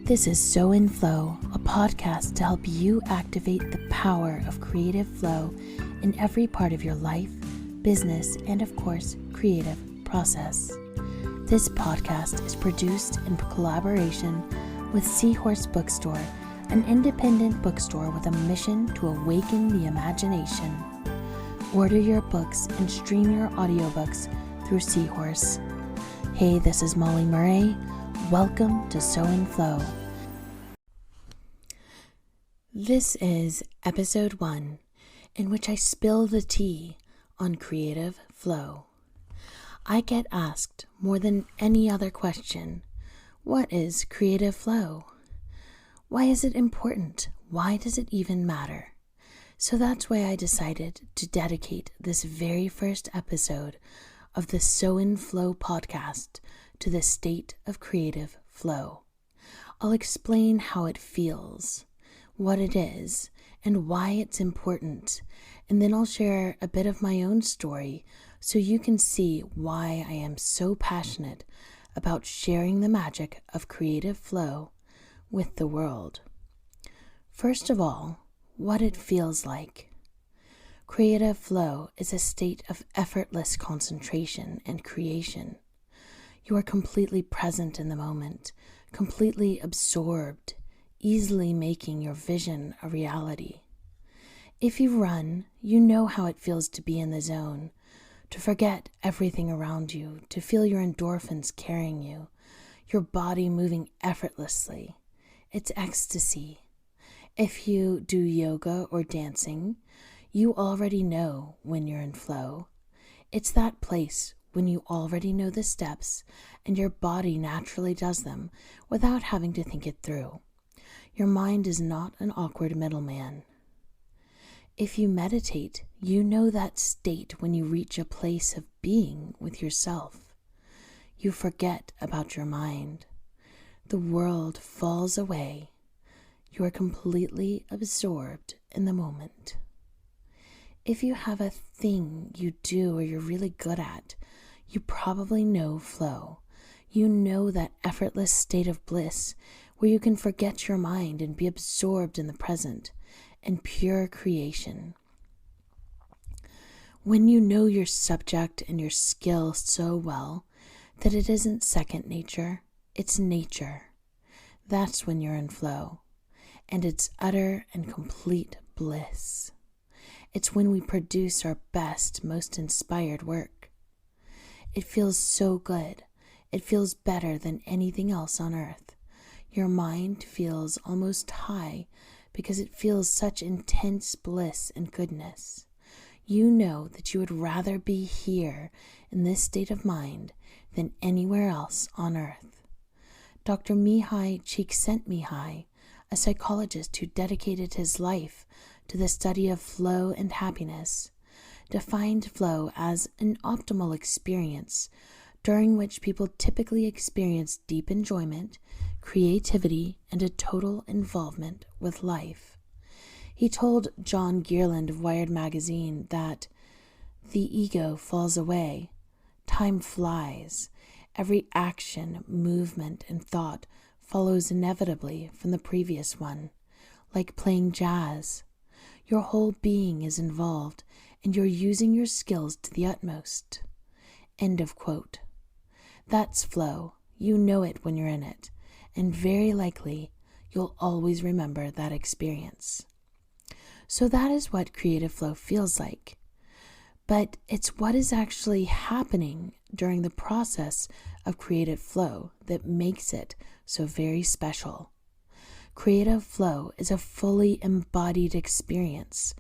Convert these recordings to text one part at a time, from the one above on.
This is So In Flow, a podcast to help you activate the power of creative flow in every part of your life, business, and of course, creative process. This podcast is produced in collaboration with Seahorse Bookstore, an independent bookstore with a mission to awaken the imagination. Order your books and stream your audiobooks through Seahorse. Hey, this is Molly Murray. Welcome to So In Flow. This is episode 1, in which I spill the tea on creative flow. I get asked more than any other question, what is creative flow? Why is it important? Why does it even matter? So that's why I decided to dedicate this very first episode of the So In Flow podcast to the state of creative flow. I'll explain how it feels, what it is, and why it's important, and then I'll share a bit of my own story so you can see why I am so passionate about sharing the magic of creative flow with the world. First of all, what it feels like. Creative flow is a state of effortless concentration and creation. You are completely present in the moment, completely absorbed, easily making your vision a reality. If you run, you know how it feels to be in the zone, to forget everything around you, to feel your endorphins carrying you, your body moving effortlessly. It's ecstasy. If you do yoga or dancing, you already know when you're in flow. It's that place when you already know the steps and your body naturally does them without having to think it through. Your mind is not an awkward middleman. If you meditate, you know that state when you reach a place of being with yourself. You forget about your mind. The world falls away. You are completely absorbed in the moment. If you have a thing you do or you're really good at, you probably know flow. You know that effortless state of bliss where you can forget your mind and be absorbed in the present and pure creation. When you know your subject and your skill so well that it isn't second nature, it's nature, that's when you're in flow. And it's utter and complete bliss. It's when we produce our best, most inspired work. It feels so good. It feels better than anything else on earth. Your mind feels almost high because it feels such intense bliss and goodness. You know that you would rather be here in this state of mind than anywhere else on earth. Dr. Mihai Csikszentmihalyi, a psychologist who dedicated his life to the study of flow and happiness, defined flow as an optimal experience during which people typically experience deep enjoyment, creativity, and a total involvement with life. He told John Gearland of Wired magazine that the ego falls away, time flies, every action, movement, and thought follows inevitably from the previous one, like playing jazz. Your whole being is involved, and you're using your skills to the utmost. End of quote. That's flow. You know it when you're in it, and very likely you'll always remember that experience. So that is what creative flow feels like. But it's what is actually happening during the process of creative flow that makes it so very special. Creative flow is a fully embodied experience,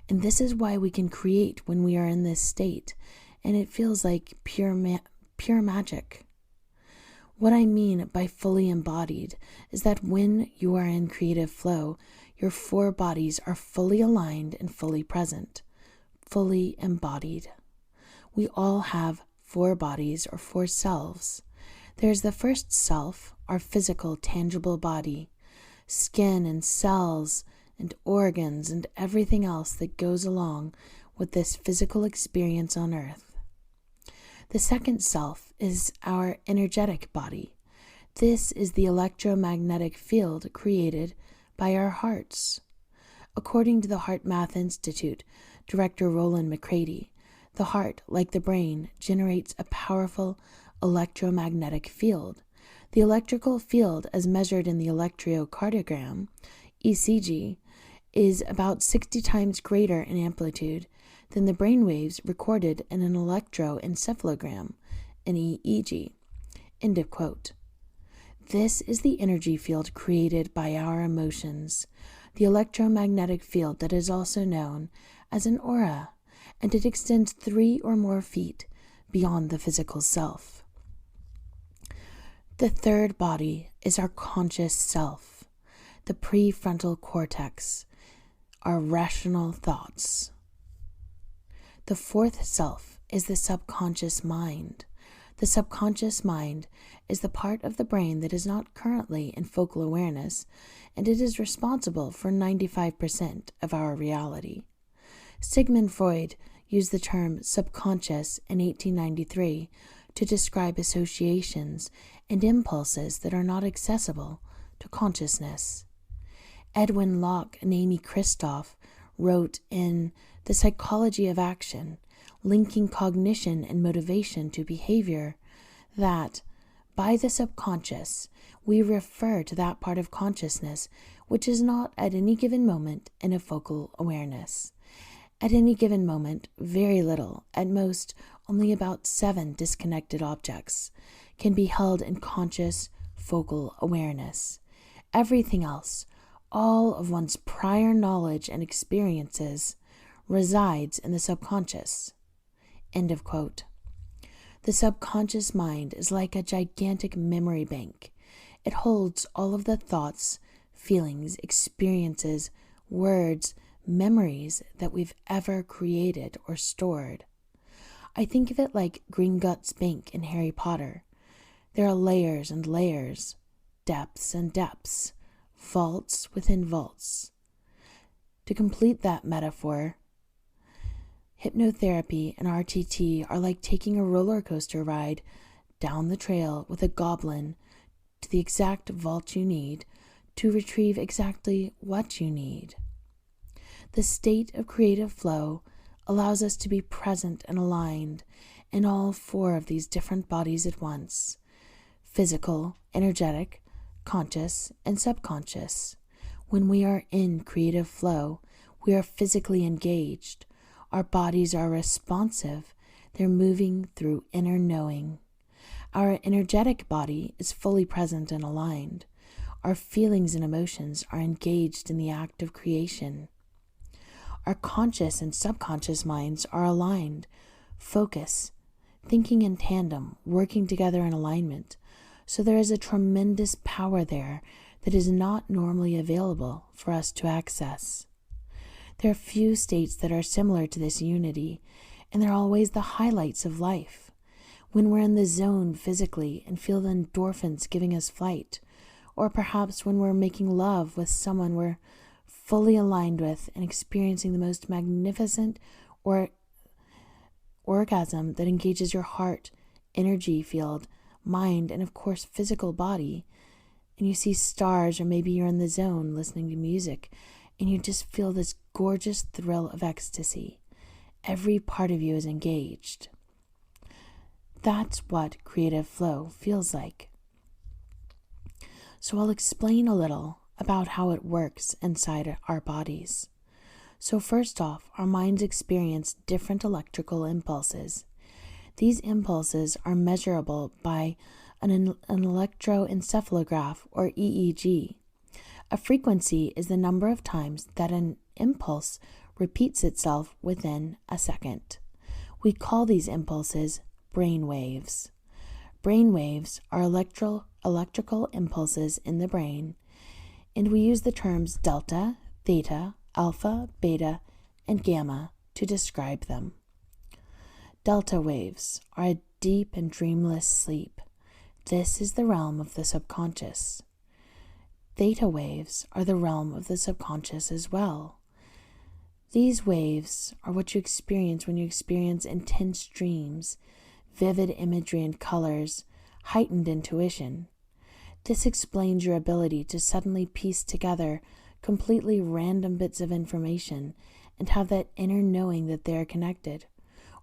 and this is why we can create when we are in this state, and it feels like pure magic. What I mean by fully embodied is that when you are in creative flow, your 4 bodies are fully aligned and fully present, fully embodied. We all have 4 bodies or 4 selves. There's the first self, our physical, tangible body, skin and cells and organs and everything else that goes along with this physical experience on earth. The second self is our energetic body. This is the electromagnetic field created by our hearts. According to the HeartMath Institute director Roland McCready, the heart, like the brain, generates a powerful electromagnetic field. The electrical field, as measured in the electrocardiogram, ECG, is about 60 times greater in amplitude than the brain waves recorded in an electroencephalogram, an EEG. End of quote. This is the energy field created by our emotions, the electromagnetic field that is also known as an aura, and it extends 3 or more feet beyond the physical self. The third body is our conscious self, the prefrontal cortex, our rational thoughts. The fourth self is the subconscious mind. The subconscious mind is the part of the brain that is not currently in focal awareness, and it is responsible for 95% of our reality. Sigmund Freud used the term subconscious in 1893 to describe associations and impulses that are not accessible to consciousness. Edwin Locke and Amy Kristof wrote in The Psychology of Action, linking cognition and motivation to behavior, that by the subconscious we refer to that part of consciousness which is not at any given moment in a focal awareness. At any given moment, very little, at most only about 7 disconnected objects, can be held in conscious focal awareness. Everything else, all of one's prior knowledge and experiences, resides in the subconscious. End of quote. The subconscious mind is like a gigantic memory bank. It holds all of the thoughts, feelings, experiences, words, memories that we've ever created or stored. I think of it like Gringotts Bank in Harry Potter. There are layers and layers, depths and depths, vaults within vaults. To complete that metaphor, hypnotherapy and RTT are like taking a roller coaster ride down the trail with a goblin to the exact vault you need to retrieve exactly what you need. The state of creative flow allows us to be present and aligned in all 4 of these different bodies at once: physical, energetic, conscious, and subconscious. When we are in creative flow, we are physically engaged. Our bodies are responsive. They're moving through inner knowing. Our energetic body is fully present and aligned. Our feelings and emotions are engaged in the act of creation. Our conscious and subconscious minds are aligned, focus, thinking in tandem, working together in alignment. So there is a tremendous power there that is not normally available for us to access. There are few states that are similar to this unity, and they're always the highlights of life. When we're in the zone physically and feel the endorphins giving us flight, or perhaps when we're making love with someone we're fully aligned with and experiencing the most magnificent orgasm that engages your heart, energy field, mind, and of course physical body, and you see stars, or maybe you're in the zone listening to music and you just feel this gorgeous thrill of ecstasy. Every part of you is engaged. That's what creative flow feels like. So I'll explain a little about how it works inside our bodies. So first off, our minds experience different electrical impulses. These impulses are measurable by an electroencephalograph, or EEG. A frequency is the number of times that an impulse repeats itself within a second. We call these impulses brain waves. Brain waves are electrical impulses in the brain, and we use the terms delta, theta, alpha, beta, and gamma to describe them. Delta waves are a deep and dreamless sleep. This is the realm of the subconscious. Theta waves are the realm of the subconscious as well. These waves are what you experience when you experience intense dreams, vivid imagery and colors, heightened intuition. This explains your ability to suddenly piece together completely random bits of information and have that inner knowing that they are connected,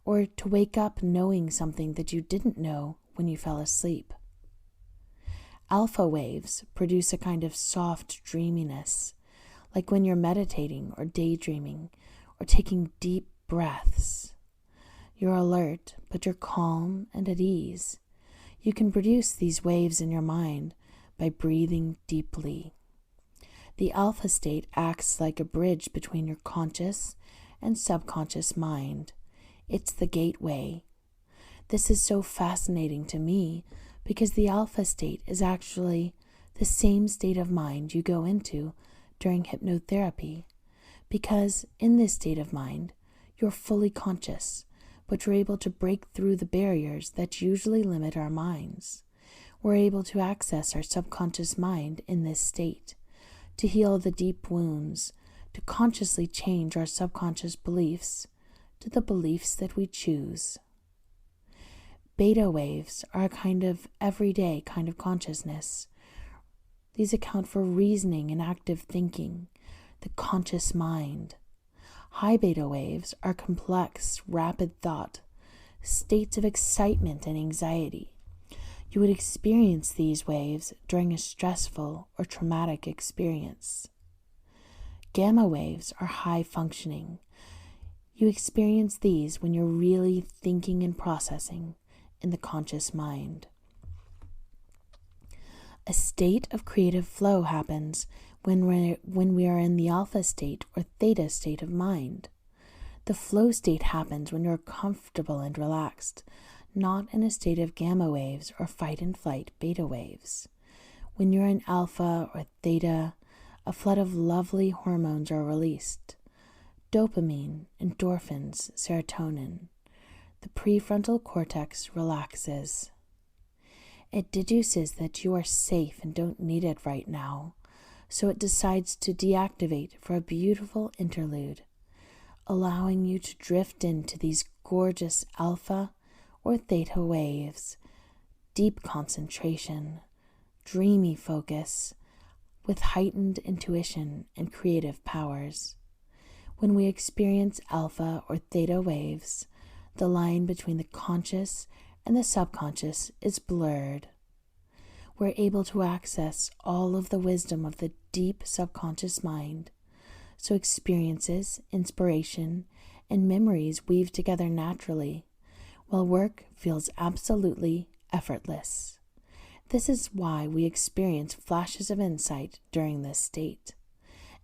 or to wake up knowing something that you didn't know when you fell asleep. Alpha waves produce a kind of soft dreaminess, like when you're meditating or daydreaming or taking deep breaths. You're alert, but you're calm and at ease. You can produce these waves in your mind by breathing deeply. The alpha state acts like a bridge between your conscious and subconscious mind. It's the gateway. This is so fascinating to me because the alpha state is actually the same state of mind you go into during hypnotherapy, because in this state of mind, you're fully conscious, but you're able to break through the barriers that usually limit our minds. We're able to access our subconscious mind in this state, to heal the deep wounds, to consciously change our subconscious beliefs to the beliefs that we choose. Beta waves are a kind of everyday kind of consciousness. These account for reasoning and active thinking, the conscious mind. High beta waves are complex, rapid thought, states of excitement and anxiety. You would experience these waves during a stressful or traumatic experience. Gamma waves are high functioning. You experience these when you're really thinking and processing in the conscious mind. A state of creative flow happens when we are in the alpha state or theta state of mind. The flow state happens when you're comfortable and relaxed, not in a state of gamma waves or fight and flight beta waves. When you're in alpha or theta, a flood of lovely hormones are released. Dopamine, endorphins, serotonin. The prefrontal cortex relaxes. It deduces that you are safe and don't need it right now, so it decides to deactivate for a beautiful interlude, allowing you to drift into these gorgeous alpha or theta waves, deep concentration, dreamy focus, with heightened intuition and creative powers. When we experience alpha or theta waves, the line between the conscious and the subconscious is blurred. We're able to access all of the wisdom of the deep subconscious mind, so experiences, inspiration, and memories weave together naturally, while work feels absolutely effortless. This is why we experience flashes of insight during this state,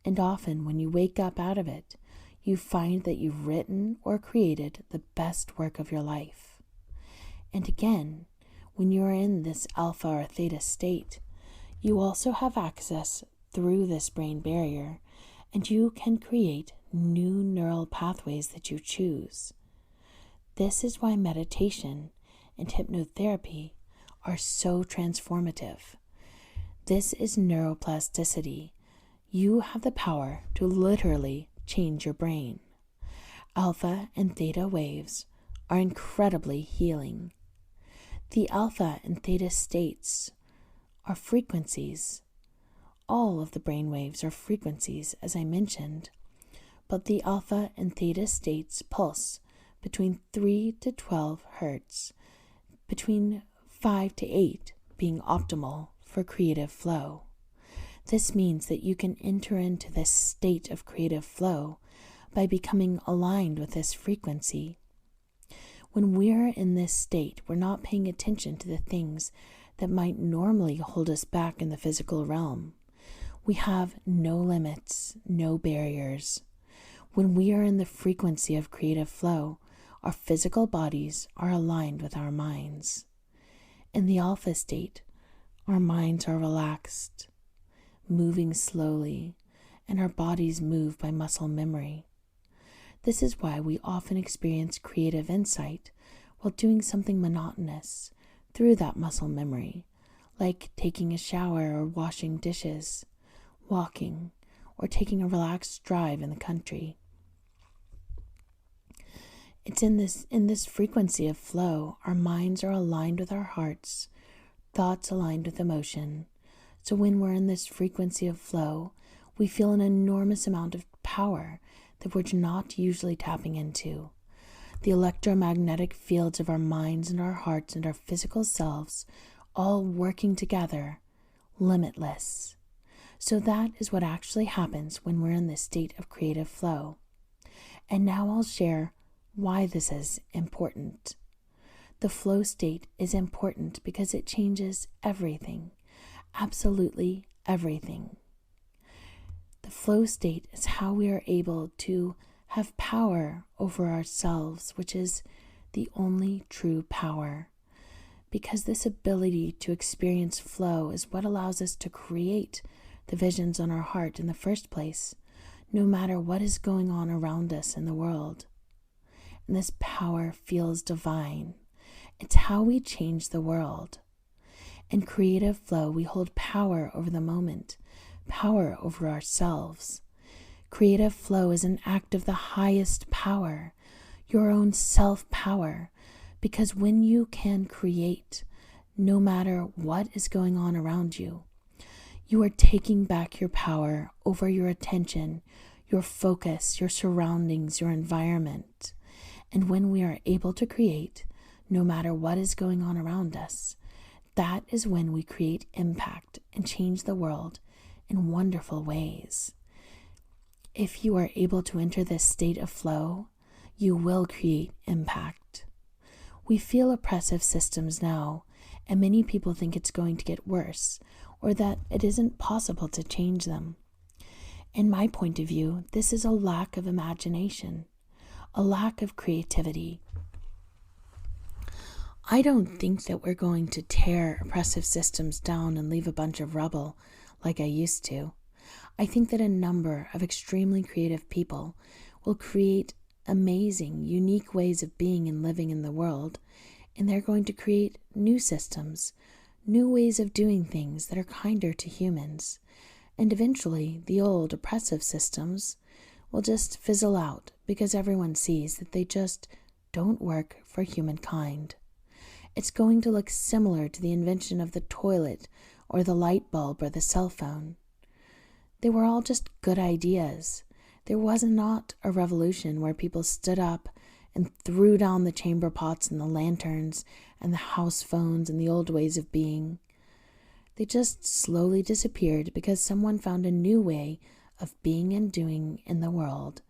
and often when you wake up out of it, you find that you've written or created the best work of your life. And again, when you are in this alpha or theta state, you also have access through this brain barrier, and you can create new neural pathways that you choose. This is why meditation and hypnotherapy are so transformative. This is neuroplasticity. You have the power to literally change your brain. Alpha and theta waves are incredibly healing. The alpha and theta states are frequencies. All of the brain waves are frequencies, as I mentioned, but the alpha and theta states pulse between 3 to 12 hertz, between 5 to 8 being optimal for creative flow. This means that you can enter into this state of creative flow by becoming aligned with this frequency. When we're in this state, we're not paying attention to the things that might normally hold us back in the physical realm. We have no limits, no barriers. When we are in the frequency of creative flow, our physical bodies are aligned with our minds. In the alpha state, our minds are relaxed, moving slowly, and our bodies move by muscle memory. This is why we often experience creative insight while doing something monotonous through that muscle memory, like taking a shower or washing dishes, walking, or taking a relaxed drive in the country. It's in this frequency of flow, our minds are aligned with our hearts, thoughts aligned with emotion, So when we're in this frequency of flow, we feel an enormous amount of power that we're not usually tapping into. The electromagnetic fields of our minds and our hearts and our physical selves all working together, limitless. So that is what actually happens when we're in this state of creative flow. And now I'll share why this is important. The flow state is important because it changes everything, absolutely everything. The flow state is how we are able to have power over ourselves, which is the only true power. Because this ability to experience flow is what allows us to create the visions on our heart in the first place, no matter what is going on around us in the world. And this power feels divine. It's how we change the world. In creative flow, we hold power over the moment, power over ourselves. Creative flow is an act of the highest power, your own self-power, because when you can create, no matter what is going on around you, you are taking back your power over your attention, your focus, your surroundings, your environment. And when we are able to create, no matter what is going on around us, that is when we create impact and change the world in wonderful ways. If you are able to enter this state of flow, you will create impact. We feel oppressive systems now, and many people think it's going to get worse, or that it isn't possible to change them. In my point of view, this is a lack of imagination, a lack of creativity. I don't think that we're going to tear oppressive systems down and leave a bunch of rubble like I used to. I think that a number of extremely creative people will create amazing, unique ways of being and living in the world, and they're going to create new systems, new ways of doing things that are kinder to humans. And eventually, the old oppressive systems will just fizzle out because everyone sees that they just don't work for humankind. It's going to look similar to the invention of the toilet or the light bulb or the cell phone. They were all just good ideas. There was not a revolution where people stood up and threw down the chamber pots and the lanterns and the house phones and the old ways of being. They just slowly disappeared because someone found a new way of being and doing in the world.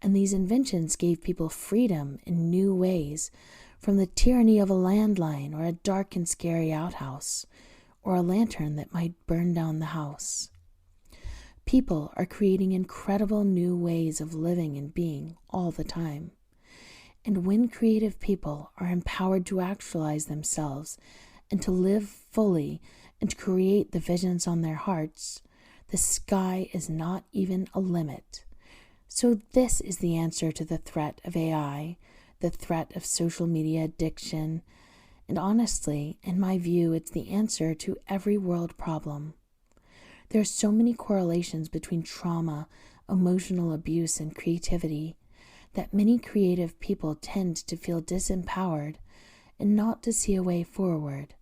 And these inventions gave people freedom in new ways, from the tyranny of a landline or a dark and scary outhouse, or a lantern that might burn down the house. People are creating incredible new ways of living and being all the time. And when creative people are empowered to actualize themselves and to live fully and to create the visions on their hearts, the sky is not even a limit. So this is the answer to the threat of AI, the threat of social media addiction, and honestly, in my view, it's the answer to every world problem. There are so many correlations between trauma, emotional abuse, and creativity that many creative people tend to feel disempowered and not to see a way forward.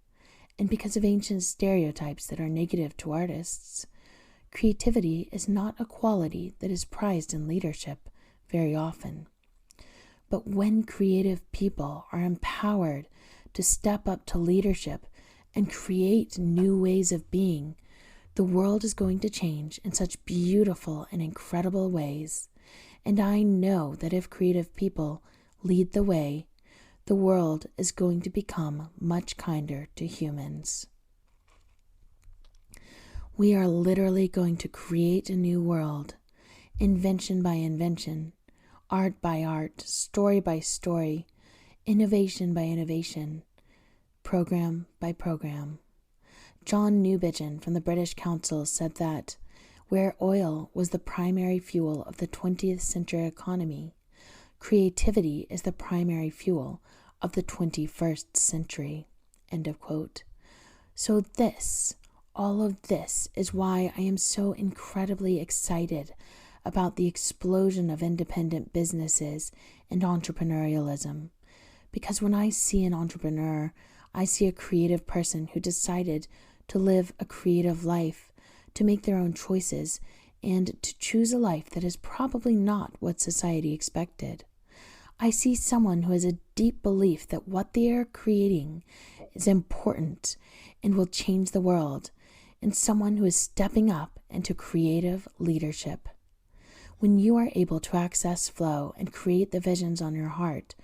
And because of ancient stereotypes that are negative to artists, creativity is not a quality that is prized in leadership very often. But when creative people are empowered to step up to leadership and create new ways of being, the world is going to change in such beautiful and incredible ways. And I know that if creative people lead the way, the world is going to become much kinder to humans. We are literally going to create a new world, invention by invention, art by art, story by story, innovation by innovation, program by program. John Newbigin from the British Council said that where oil was the primary fuel of the 20th century economy, creativity is the primary fuel of the 21st century. End of quote. So all of this is why I am so incredibly excited about the explosion of independent businesses and entrepreneurialism. Because when I see an entrepreneur, I see a creative person who decided to live a creative life, to make their own choices, and to choose a life that is probably not what society expected. I see someone who has a deep belief that what they are creating is important and will change the world, and someone who is stepping up into creative leadership. When you are able to access flow and create the visions on your heart,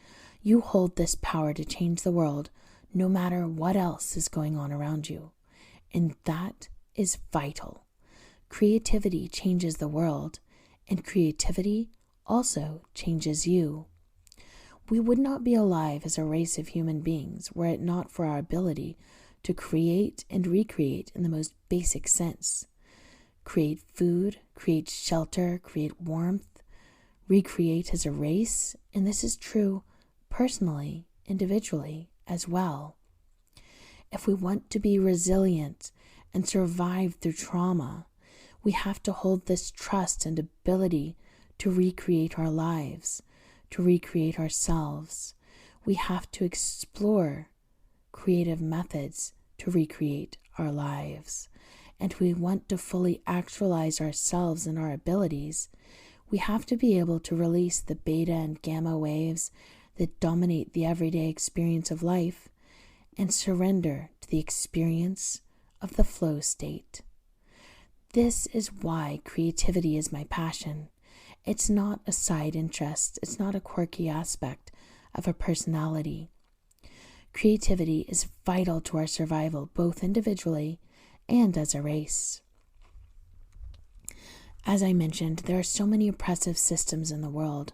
you hold this power to change the world no matter what else is going on around you. And that is vital. Creativity changes the world, and creativity also changes you. We would not be alive as a race of human beings were it not for our ability to create and recreate in the most basic sense. Create food, create shelter, create warmth, recreate as a race, and this is true personally, individually as well. If we want to be resilient and survive through trauma, we have to hold this trust and ability to recreate our lives, to recreate ourselves. We have to explore creative methods to recreate our lives. And we want to fully actualize ourselves and our abilities. We have to be able to release the beta and gamma waves that dominate the everyday experience of life and surrender to the experience of the flow state. This is why creativity is my passion. It's not a side interest. It's not a quirky aspect of a personality. Creativity is vital to our survival, both individually and as a race. As I mentioned, there are so many oppressive systems in the world,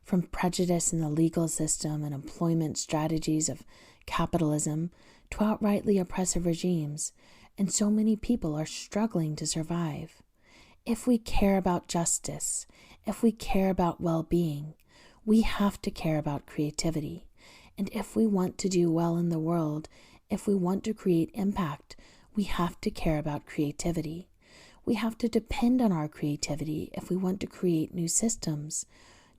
from prejudice in the legal system and employment strategies of capitalism to outrightly oppressive regimes, and so many people are struggling to survive. If we care about justice, if we care about well-being, we have to care about creativity. And if we want to do well in the world, if we want to create impact, we have to care about creativity. We have to depend on our creativity if we want to create new systems,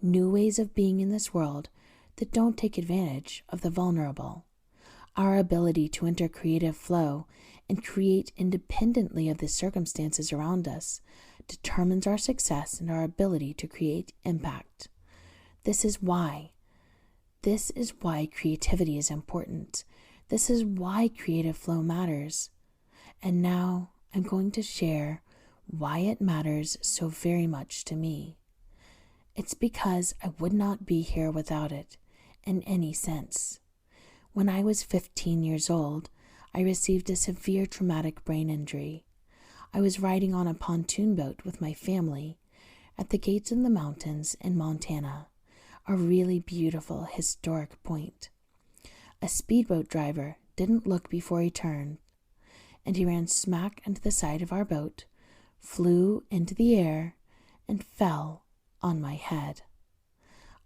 new ways of being in this world that don't take advantage of the vulnerable. Our ability to enter creative flow and create independently of the circumstances around us determines our success and our ability to create impact. This is why creativity is important. This is why creative flow matters. And now I'm going to share why it matters so very much to me. It's because I would not be here without it in any sense. When I was 15 years old, I received a severe traumatic brain injury. I was riding on a pontoon boat with my family at the Gates in the Mountains in Montana, a really beautiful historic point. A speedboat driver didn't look before he turned, and he ran smack into the side of our boat, flew into the air, and fell on my head.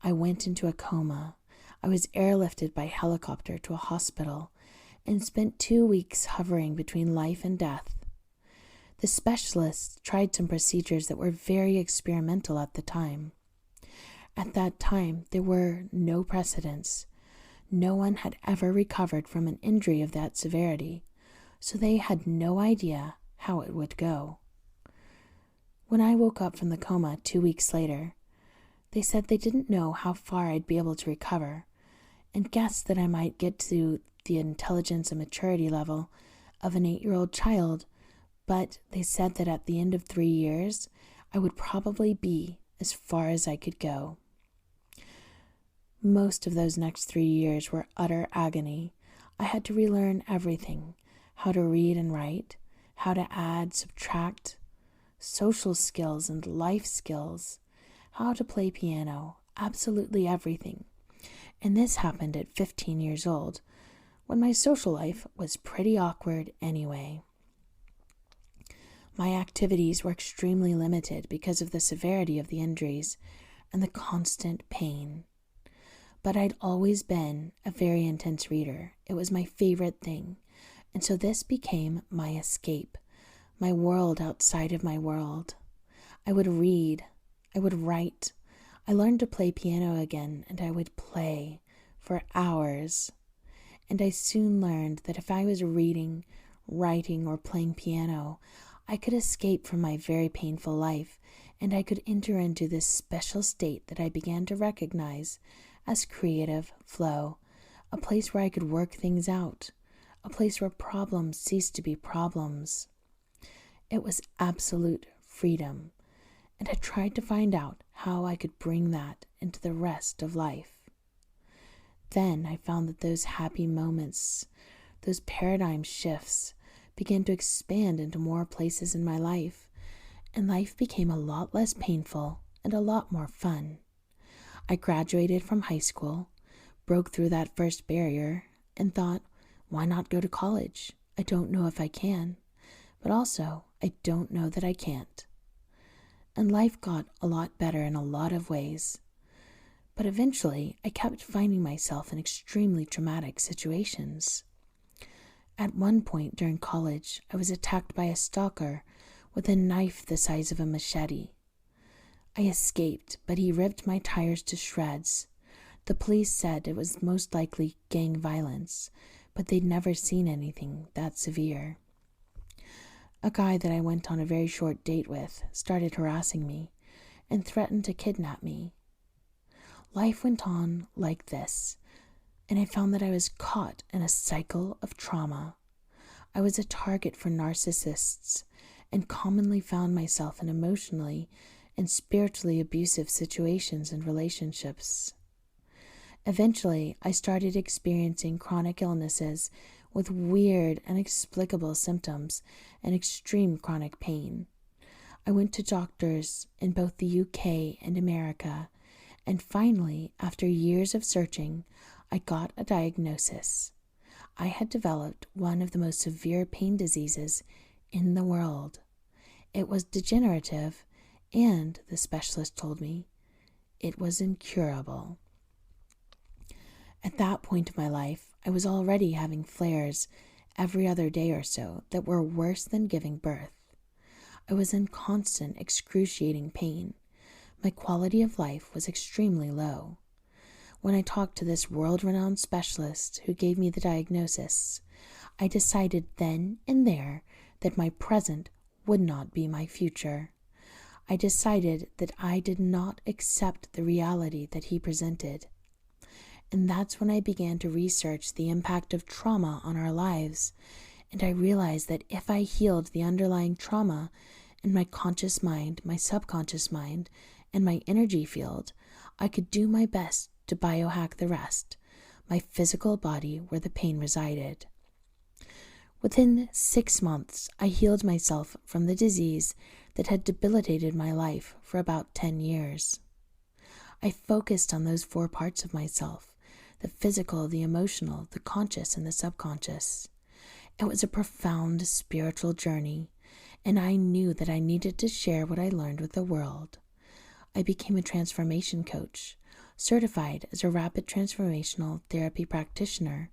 I went into a coma. I was airlifted by helicopter to a hospital and spent 2 weeks hovering between life and death. The specialists tried some procedures that were very experimental at the time. At that time, there were no precedents. No one had ever recovered from an injury of that severity, so they had no idea how it would go. When I woke up from the coma 2 weeks later, they said they didn't know how far I'd be able to recover and guessed that I might get to the intelligence and maturity level of an 8-year-old child, but they said that at the end of 3 years, I would probably be as far as I could go. Most of those next 3 years were utter agony. I had to relearn everything: how to read and write, how to add, subtract, social skills and life skills, how to play piano, absolutely everything. And this happened at 15 years old, when my social life was pretty awkward anyway. My activities were extremely limited because of the severity of the injuries and the constant pain. But I'd always been a very intense reader. It was my favorite thing. And so this became my escape, my world outside of my world. I would read, I would write. I learned to play piano again, and I would play for hours. And I soon learned that if I was reading, writing, or playing piano, I could escape from my very painful life, and I could enter into this special state that I began to recognize as creative flow, a place where I could work things out, a place where problems ceased to be problems. It was absolute freedom, and I tried to find out how I could bring that into the rest of life. Then I found that those happy moments, those paradigm shifts, began to expand into more places in my life, and life became a lot less painful and a lot more fun. I graduated from high school, broke through that first barrier, and thought, why not go to college? I don't know if I can, but also I don't know that I can't. And life got a lot better in a lot of ways. But eventually, I kept finding myself in extremely traumatic situations. At one point during college, I was attacked by a stalker with a knife the size of a machete. I escaped, but he ripped my tires to shreds. The police said it was most likely gang violence, but they'd never seen anything that severe. A guy that I went on a very short date with started harassing me and threatened to kidnap me. Life went on like this, and I found that I was caught in a cycle of trauma. I was a target for narcissists and commonly found myself in emotionally and spiritually abusive situations and relationships. Eventually, I started experiencing chronic illnesses with weird, inexplicable symptoms and extreme chronic pain. I went to doctors in both the UK and America, and finally, after years of searching, I got a diagnosis. I had developed one of the most severe pain diseases in the world. It was degenerative, and, the specialist told me, it was incurable. At that point of my life, I was already having flares every other day or so that were worse than giving birth. I was in constant, excruciating pain. My quality of life was extremely low. When I talked to this world-renowned specialist who gave me the diagnosis, I decided then and there that my present would not be my future. I decided that I did not accept the reality that he presented. And that's when I began to research the impact of trauma on our lives, and I realized that if I healed the underlying trauma in my conscious mind, my subconscious mind, and my energy field, I could do my best to biohack the rest, my physical body where the pain resided. Within 6 months, I healed myself from the disease that had debilitated my life for about 10 years. I focused on those 4 parts of myself: the physical, the emotional, the conscious, and the subconscious. It was a profound spiritual journey, and I knew that I needed to share what I learned with the world. I became a transformation coach, certified as a rapid transformational therapy practitioner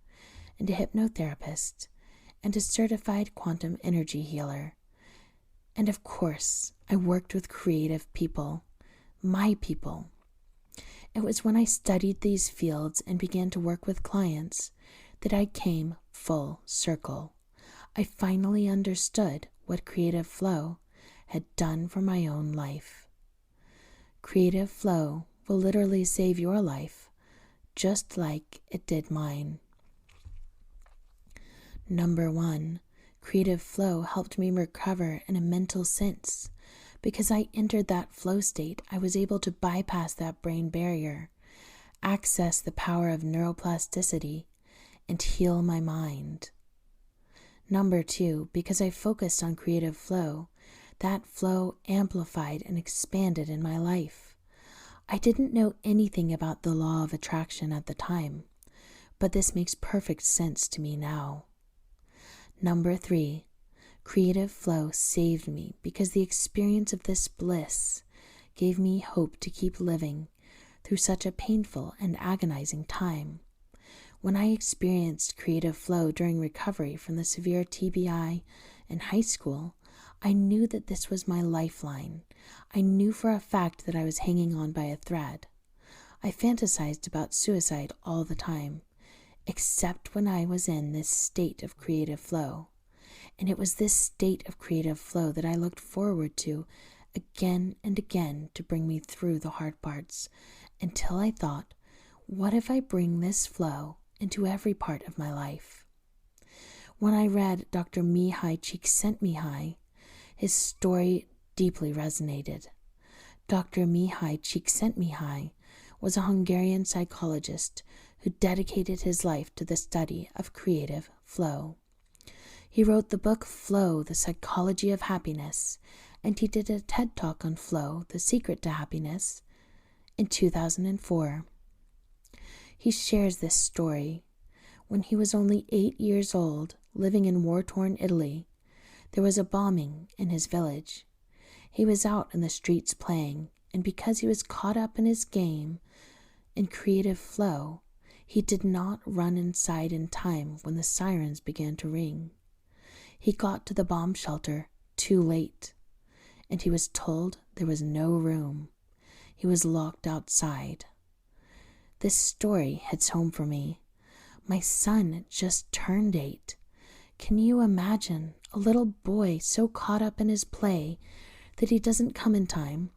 and a hypnotherapist, and a certified quantum energy healer. And of course, I worked with creative people, my people. It was when I studied these fields and began to work with clients that I came full circle. I finally understood what creative flow had done for my own life. Creative flow will literally save your life, just like it did mine. Number 1, creative flow helped me recover in a mental sense. Because I entered that flow state, I was able to bypass that brain barrier, access the power of neuroplasticity, and heal my mind. Number 2, because I focused on creative flow, that flow amplified and expanded in my life. I didn't know anything about the law of attraction at the time, but this makes perfect sense to me now. Number 3, creative flow saved me because the experience of this bliss gave me hope to keep living through such a painful and agonizing time. When I experienced creative flow during recovery from the severe TBI in high school, I knew that this was my lifeline. I knew for a fact that I was hanging on by a thread. I fantasized about suicide all the time, except when I was in this state of creative flow. And it was this state of creative flow that I looked forward to again and again to bring me through the hard parts, until I thought, what if I bring this flow into every part of my life? When I read Dr. Mihai Csikszentmihalyi, his story deeply resonated. Dr. Mihai Csikszentmihalyi was a Hungarian psychologist who dedicated his life to the study of creative flow. He wrote the book Flow, The Psychology of Happiness, and he did a TED Talk on flow, The Secret to Happiness, in 2004. He shares this story. When he was only 8 years old, living in war-torn Italy, there was a bombing in his village. He was out in the streets playing, and because he was caught up in his game, in creative flow, he did not run inside in time when the sirens began to ring. He got to the bomb shelter too late, and he was told there was no room. He was locked outside. This story hits home for me. My son just turned 8. Can you imagine a little boy so caught up in his play that he doesn't come in time?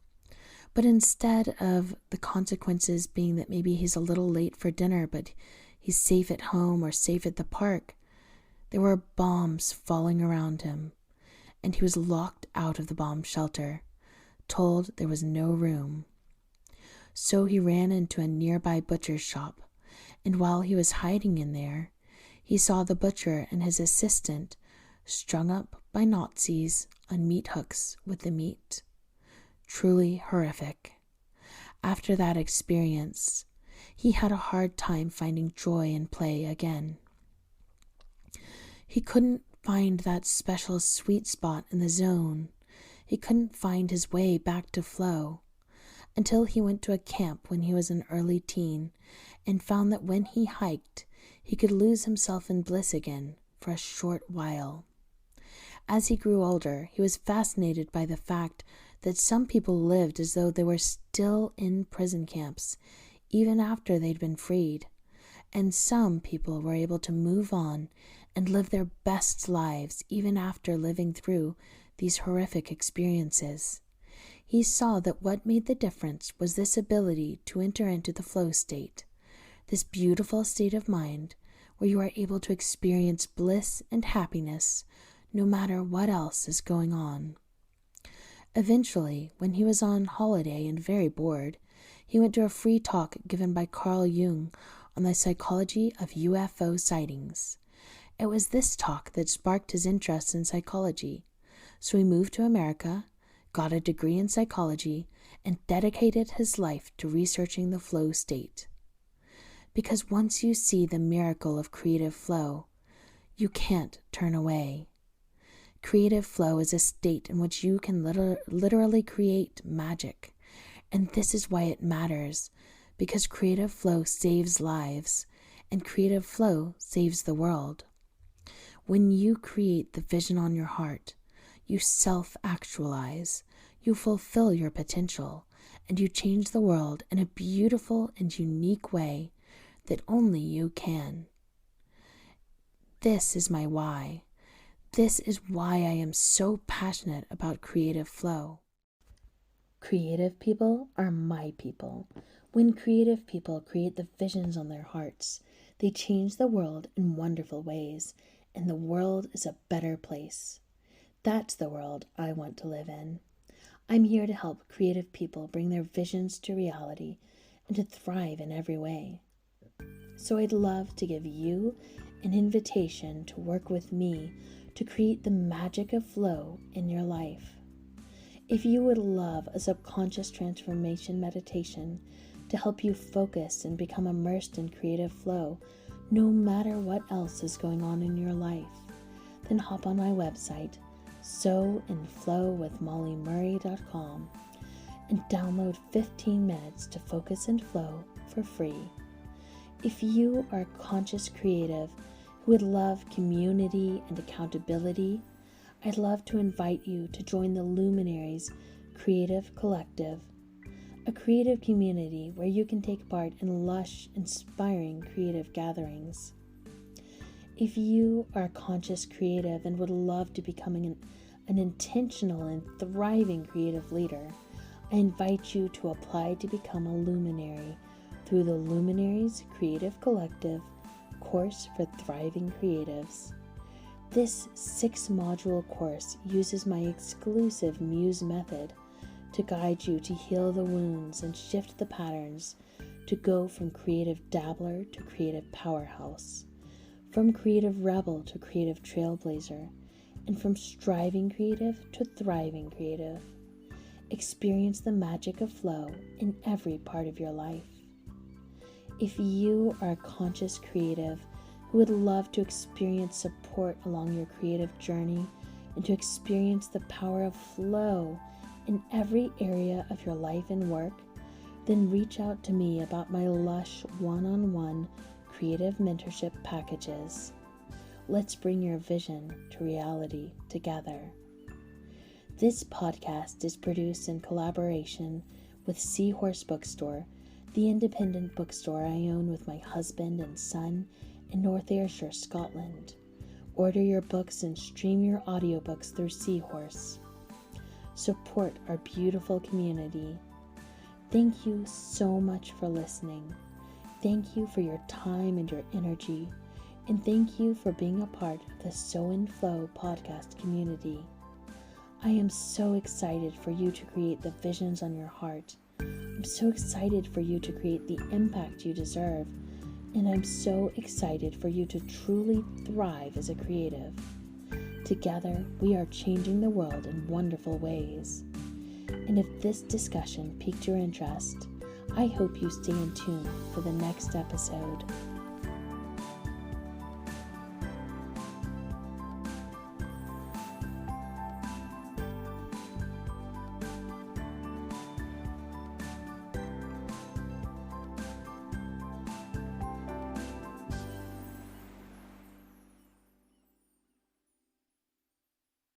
But instead of the consequences being that maybe he's a little late for dinner, but he's safe at home or safe at the park, there were bombs falling around him, and he was locked out of the bomb shelter, told there was no room. So he ran into a nearby butcher's shop, and while he was hiding in there, he saw the butcher and his assistant strung up by Nazis on meat hooks with the meat. Truly horrific. After that experience, he had a hard time finding joy in play again. He couldn't find that special sweet spot in the zone. He couldn't find his way back to flow until he went to a camp when he was an early teen and found that when he hiked, he could lose himself in bliss again for a short while. As he grew older, he was fascinated by the fact that some people lived as though they were still in prison camps, even after they'd been freed, and some people were able to move on and live their best lives even after living through these horrific experiences. He saw that what made the difference was this ability to enter into the flow state, this beautiful state of mind where you are able to experience bliss and happiness no matter what else is going on. Eventually, when he was on holiday and very bored, he went to a free talk given by Carl Jung on the psychology of UFO sightings. It was this talk that sparked his interest in psychology, so he moved to America, got a degree in psychology, and dedicated his life to researching the flow state. Because once you see the miracle of creative flow, you can't turn away. Creative flow is a state in which you can literally create magic, and this is why it matters, because creative flow saves lives, and creative flow saves the world. When you create the vision on your heart, you self-actualize, you fulfill your potential, and you change the world in a beautiful and unique way that only you can. This is my why. This is why I am so passionate about creative flow. Creative people are my people. When creative people create the visions on their hearts, they change the world in wonderful ways, and the world is a better place. That's the world I want to live in. I'm here to help creative people bring their visions to reality and to thrive in every way. So I'd love to give you an invitation to work with me to create the magic of flow in your life. If you would love a subconscious transformation meditation to help you focus and become immersed in creative flow, no matter what else is going on in your life, then hop on my website, sowandflowwithmollymurray.com, and download 15 minutes to focus and flow for free. If you are a conscious creative who would love community and accountability, I'd love to invite you to join the Luminaries Creative Collective, a creative community where you can take part in lush, inspiring creative gatherings. If you are a conscious creative and would love to becoming an intentional and thriving creative leader, I invite you to apply to become a luminary through the Luminaries Creative Collective course for thriving creatives. This 6-module course uses my exclusive Muse method to guide you to heal the wounds and shift the patterns to go from creative dabbler to creative powerhouse, from creative rebel to creative trailblazer, and from striving creative to thriving creative. Experience the magic of flow in every part of your life. If you are a conscious creative who would love to experience support along your creative journey and to experience the power of flow in every area of your life and work, then reach out to me about my lush one-on-one creative mentorship packages. Let's bring your vision to reality together. This podcast is produced in collaboration with Seahorse Bookstore, the independent bookstore I own with my husband and son in North Ayrshire, Scotland. Order your books and stream your audiobooks through Seahorse. Support our beautiful community. Thank you so much for listening. Thank you for your time and your energy. And thank you for being a part of the Sew and Flow podcast community. I am so excited for you to create the visions on your heart. I'm so excited for you to create the impact you deserve. And I'm so excited for you to truly thrive as a creative. Together, we are changing the world in wonderful ways. And if this discussion piqued your interest, I hope you stay in tune for the next episode.